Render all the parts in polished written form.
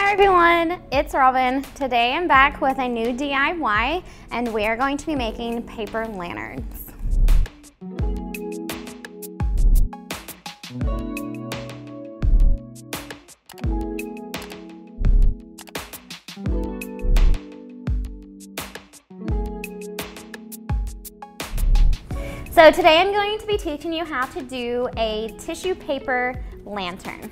Hi everyone, it's Robin. Today I'm back with a new DIY and we are going to be making paper lanterns. So today I'm going to be teaching you how to do a tissue paper lantern.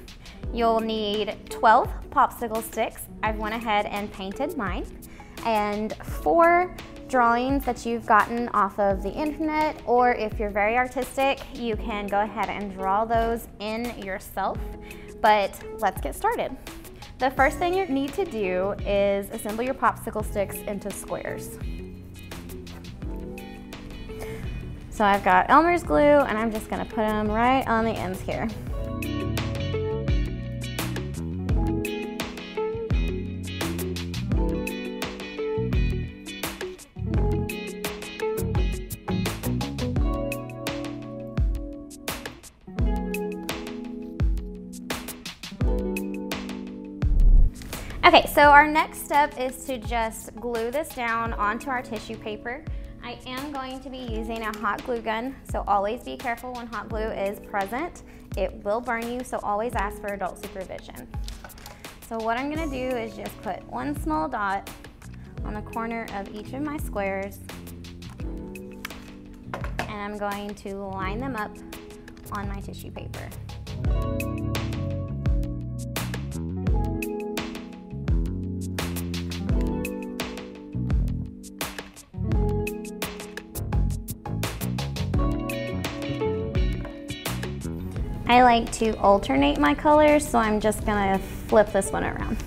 You'll need 12 popsicle sticks. I've went ahead and painted mine, and 4 drawings that you've gotten off of the internet, or if you're very artistic, you can go ahead and draw those in yourself. But let's get started. The first thing you need to do is assemble your popsicle sticks into squares. So I've got Elmer's glue and I'm just gonna put them right on the ends here. Okay, so our next step is to just glue this down onto our tissue paper. I am going to be using a hot glue gun, so always be careful when hot glue is present. It will burn you, so always ask for adult supervision. So what I'm gonna do is just put one small dot on the corner of each of my squares, and I'm going to line them up on my tissue paper. I like to alternate my colors, so I'm just gonna flip this one around.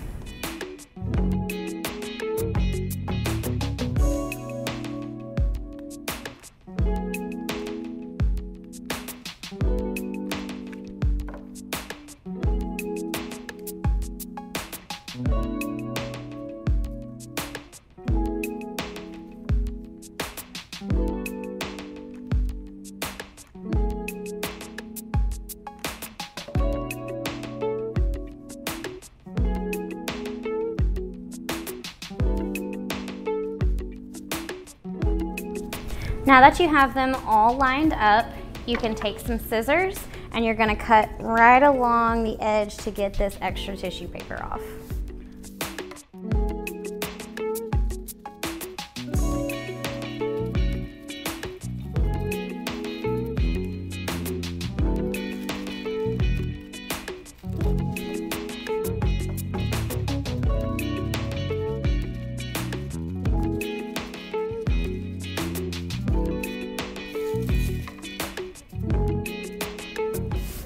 Now that you have them all lined up, you can take some scissors and you're gonna cut right along the edge to get this extra tissue paper off.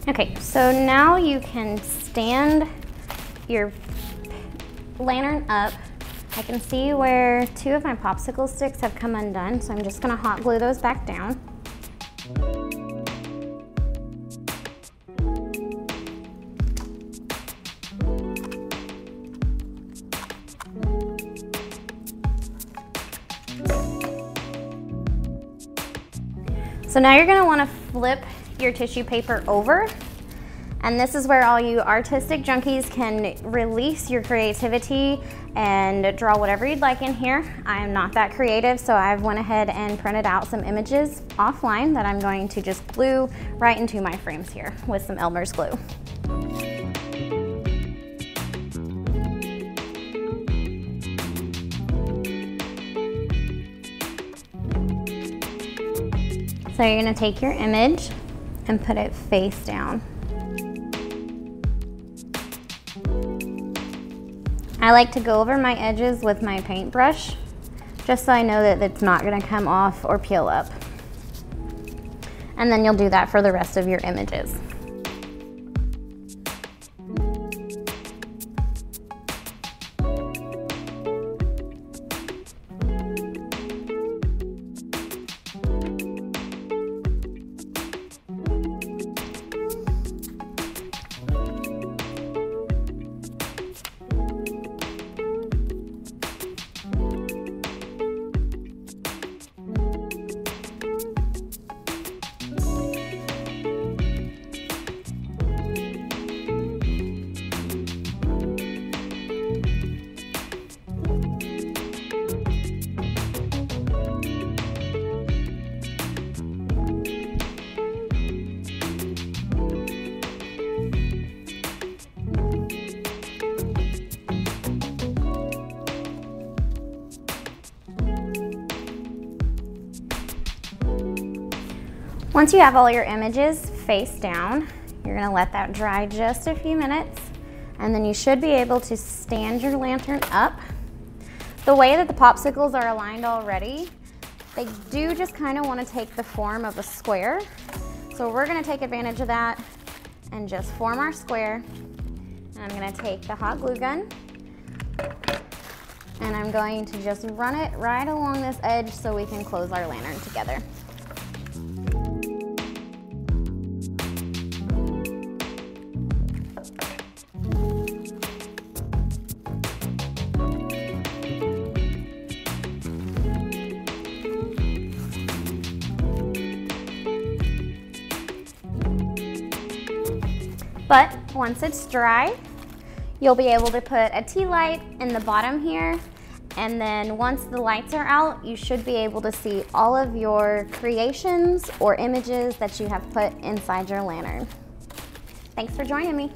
Okay, so now you can stand your lantern up. I can see where 2 of my popsicle sticks have come undone, so I'm just gonna hot glue those back down. So now you're gonna wanna flip your tissue paper over, and this is where all you artistic junkies can release your creativity and draw whatever you'd like in here. I am not that creative, so I've went ahead and printed out some images offline that I'm going to just glue right into my frames here with some Elmer's glue. So you're gonna take your image and put it face down. I like to go over my edges with my paintbrush, just so I know that it's not gonna come off or peel up. And then you'll do that for the rest of your images. Once you have all your images face down, you're gonna let that dry just a few minutes, and then you should be able to stand your lantern up. The way that the popsicles are aligned already, they do just kind of want to take the form of a square. So we're going to take advantage of that and just form our square. And I'm going to take the hot glue gun and I'm going to just run it right along this edge so we can close our lantern together. But once it's dry, you'll be able to put a tea light in the bottom here, and then once the lights are out, you should be able to see all of your creations or images that you have put inside your lantern. Thanks for joining me.